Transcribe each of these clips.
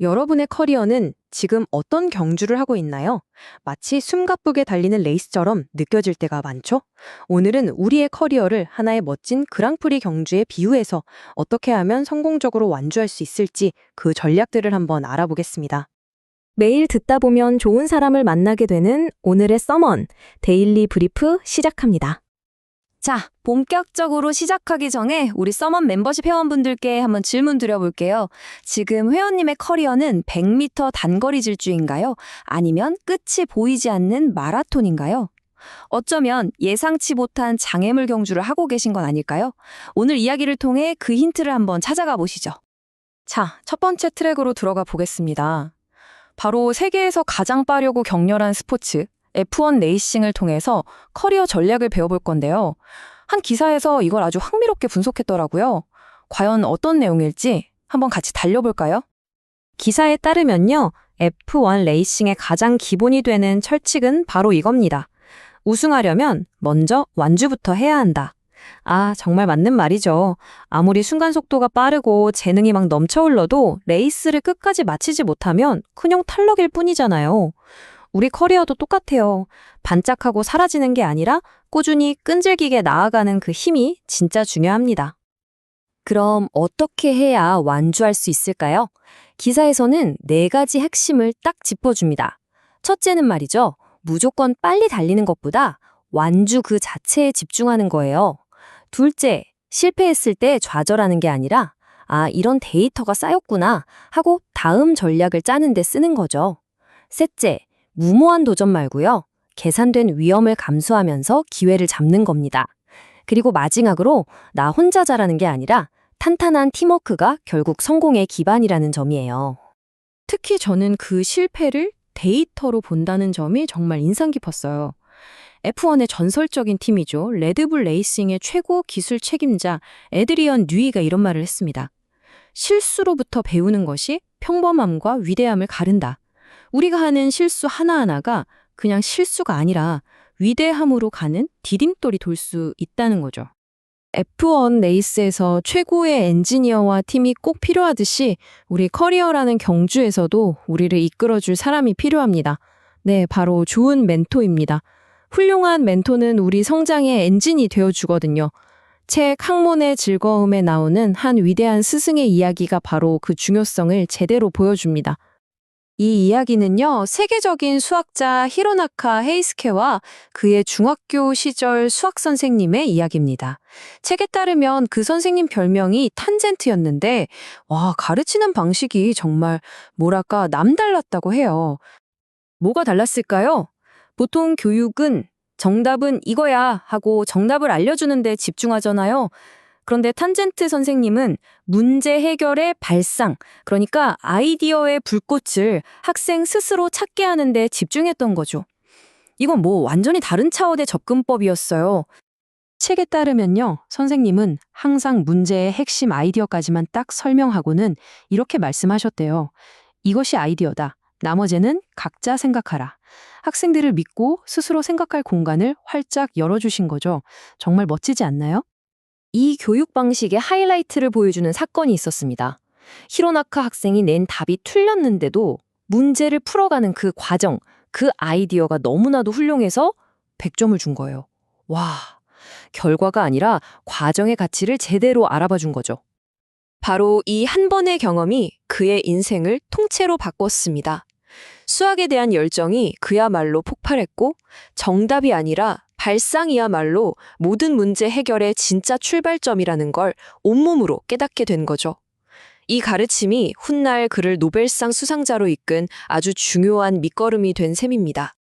여러분의 커리어는 지금 어떤 경주를 하고 있나요? 마치 숨가쁘게 달리는 레이스처럼 느껴질 때가 많죠? 오늘은 우리의 커리어를 하나의 멋진 그랑프리 경주에 비유해서 어떻게 하면 성공적으로 완주할 수 있을지 그 전략들을 한번 알아보겠습니다. 매일 듣다 보면 좋은 사람을 만나게 되는 오늘의 서먼, 데일리 브리프 시작합니다. 자, 본격적으로 시작하기 전에 우리 서먼 멤버십 회원분들께 한번 질문 드려볼게요. 지금 회원님의 커리어는 100m 단거리 질주인가요? 아니면 끝이 보이지 않는 마라톤인가요? 어쩌면 예상치 못한 장애물 경주를 하고 계신 건 아닐까요? 오늘 이야기를 통해 그 힌트를 한번 찾아가 보시죠. 자, 첫 번째 트랙으로 들어가 보겠습니다. 바로 세계에서 가장 빠르고 격렬한 스포츠, F1 레이싱을 통해서 커리어 전략을 배워볼 건데요. 한 기사에서 이걸 아주 흥미롭게 분석했더라고요. 과연 어떤 내용일지 한번 같이 달려볼까요? 기사에 따르면요, F1 레이싱의 가장 기본이 되는 철칙은 바로 이겁니다. 우승하려면 먼저 완주부터 해야 한다. 아, 정말 맞는 말이죠. 아무리 순간 속도가 빠르고 재능이 막 넘쳐 흘러도 레이스를 끝까지 마치지 못하면 그냥 탈락일 뿐이잖아요. 우리 커리어도 똑같아요. 반짝하고 사라지는 게 아니라 꾸준히 끈질기게 나아가는 그 힘이 진짜 중요합니다. 그럼 어떻게 해야 완주할 수 있을까요? 기사에서는 4가지 핵심을 딱 짚어줍니다. 첫째는 말이죠. 무조건 빨리 달리는 것보다 완주 그 자체에 집중하는 거예요. 둘째, 실패했을 때 좌절하는 게 아니라 아, 이런 데이터가 쌓였구나 하고 다음 전략을 짜는 데 쓰는 거죠. 셋째, 무모한 도전 말고요. 계산된 위험을 감수하면서 기회를 잡는 겁니다. 그리고 마지막으로 나 혼자 잘하는 게 아니라 탄탄한 팀워크가 결국 성공의 기반이라는 점이에요. 특히 저는 그 실패를 데이터로 본다는 점이 정말 인상 깊었어요. F1의 전설적인 팀이죠. 레드불 레이싱의 최고 기술 책임자 에드리언 뉴이가 이런 말을 했습니다. 실수로부터 배우는 것이 평범함과 위대함을 가른다. 우리가 하는 실수 하나하나가 그냥 실수가 아니라 위대함으로 가는 디딤돌이 돌 수 있다는 거죠. F1 레이스에서 최고의 엔지니어와 팀이 꼭 필요하듯이 우리 커리어라는 경주에서도 우리를 이끌어줄 사람이 필요합니다. 네, 바로 좋은 멘토입니다. 훌륭한 멘토는 우리 성장의 엔진이 되어주거든요. 책 학문의 즐거움에 나오는 한 위대한 스승의 이야기가 바로 그 중요성을 제대로 보여줍니다. 이 이야기는요, 세계적인 수학자 히로나카 헤이스케와 그의 중학교 시절 수학 선생님의 이야기입니다. 책에 따르면 그 선생님 별명이 탄젠트였는데, 와, 가르치는 방식이 정말 뭐랄까 남달랐다고 해요. 뭐가 달랐을까요? 보통 교육은 정답은 이거야 하고 정답을 알려주는 데 집중하잖아요. 그런데 탄젠트 선생님은 문제 해결의 발상, 그러니까 아이디어의 불꽃을 학생 스스로 찾게 하는 데 집중했던 거죠. 이건 뭐 완전히 다른 차원의 접근법이었어요. 책에 따르면요, 선생님은 항상 문제의 핵심 아이디어까지만 딱 설명하고는 이렇게 말씀하셨대요. 이것이 아이디어다. 나머지는 각자 생각하라. 학생들을 믿고 스스로 생각할 공간을 활짝 열어주신 거죠. 정말 멋지지 않나요? 이 교육 방식의 하이라이트를 보여주는 사건이 있었습니다. 히로나카 학생이 낸 답이 틀렸는데도 문제를 풀어가는 그 과정, 그 아이디어가 너무나도 훌륭해서 100점을 준 거예요. 와, 결과가 아니라 과정의 가치를 제대로 알아봐 준 거죠. 바로 이 한 번의 경험이 그의 인생을 통째로 바꿨습니다. 수학에 대한 열정이 그야말로 폭발했고 정답이 아니라 발상이야말로 모든 문제 해결의 진짜 출발점이라는 걸 온몸으로 깨닫게 된 거죠. 이 가르침이 훗날 그를 노벨상 수상자로 이끈 아주 중요한 밑거름이 된 셈입니다.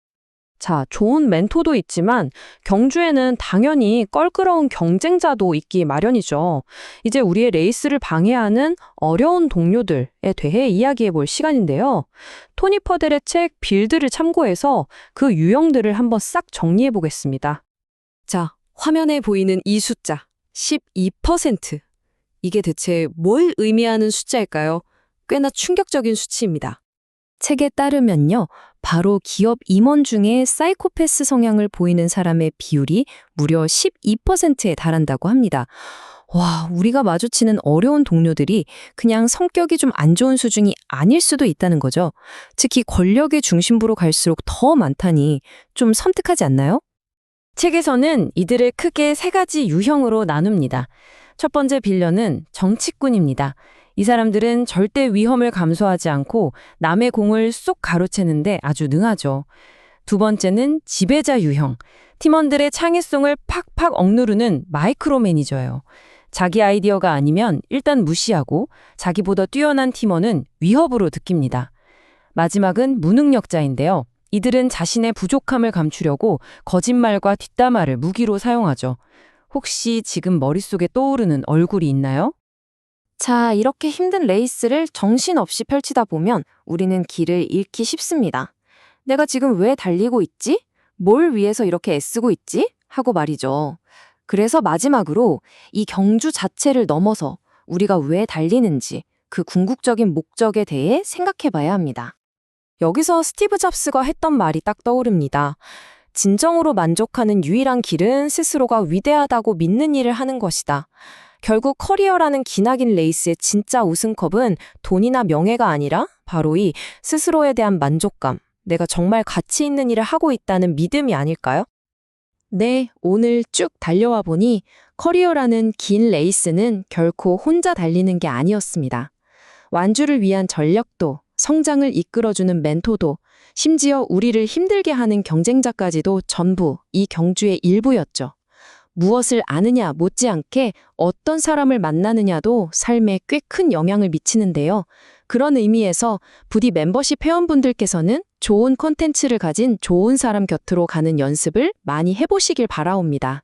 자, 좋은 멘토도 있지만 경주에는 당연히 껄끄러운 경쟁자도 있기 마련이죠. 이제 우리의 레이스를 방해하는 어려운 동료들에 대해 이야기해 볼 시간인데요. 토니 퍼델의 책 빌드를 참고해서 그 유형들을 한번 싹 정리해 보겠습니다. 자, 화면에 보이는 이 숫자, 12%. 이게 대체 뭘 의미하는 숫자일까요? 꽤나 충격적인 수치입니다. 책에 따르면요, 바로 기업 임원 중에 사이코패스 성향을 보이는 사람의 비율이 무려 12%에 달한다고 합니다. 와, 우리가 마주치는 어려운 동료들이 그냥 성격이 좀 안 좋은 수준이 아닐 수도 있다는 거죠. 특히 권력의 중심부로 갈수록 더 많다니 좀 섬뜩하지 않나요? 책에서는 이들을 크게 세 가지 유형으로 나눕니다. 첫 번째 빌런은 정치꾼입니다. 이 사람들은 절대 위험을 감수하지 않고 남의 공을 쏙 가로채는데 아주 능하죠. 두 번째는 지배자 유형. 팀원들의 창의성을 팍팍 억누르는 마이크로 매니저예요. 자기 아이디어가 아니면 일단 무시하고 자기보다 뛰어난 팀원은 위협으로 느낍니다. 마지막은 무능력자인데요. 이들은 자신의 부족함을 감추려고 거짓말과 뒷담화를 무기로 사용하죠. 혹시 지금 머릿속에 떠오르는 얼굴이 있나요? 자, 이렇게 힘든 레이스를 정신없이 펼치다 보면 우리는 길을 잃기 쉽습니다. 내가 지금 왜 달리고 있지? 뭘 위해서 이렇게 애쓰고 있지? 하고 말이죠. 그래서 마지막으로 이 경주 자체를 넘어서 우리가 왜 달리는지 그 궁극적인 목적에 대해 생각해 봐야 합니다. 여기서 스티브 잡스가 했던 말이 딱 떠오릅니다. 진정으로 만족하는 유일한 길은 스스로가 위대하다고 믿는 일을 하는 것이다. 결국 커리어라는 기나긴 레이스의 진짜 우승컵은 돈이나 명예가 아니라 바로 이 스스로에 대한 만족감, 내가 정말 가치 있는 일을 하고 있다는 믿음이 아닐까요? 네, 오늘 쭉 달려와 보니 커리어라는 긴 레이스는 결코 혼자 달리는 게 아니었습니다. 완주를 위한 전력도, 성장을 이끌어주는 멘토도, 심지어 우리를 힘들게 하는 경쟁자까지도 전부 이 경주의 일부였죠. 무엇을 아느냐 못지않게 어떤 사람을 만나느냐도 삶에 꽤 큰 영향을 미치는데요. 그런 의미에서 부디 멤버십 회원분들께서는 좋은 콘텐츠를 가진 좋은 사람 곁으로 가는 연습을 많이 해보시길 바라옵니다.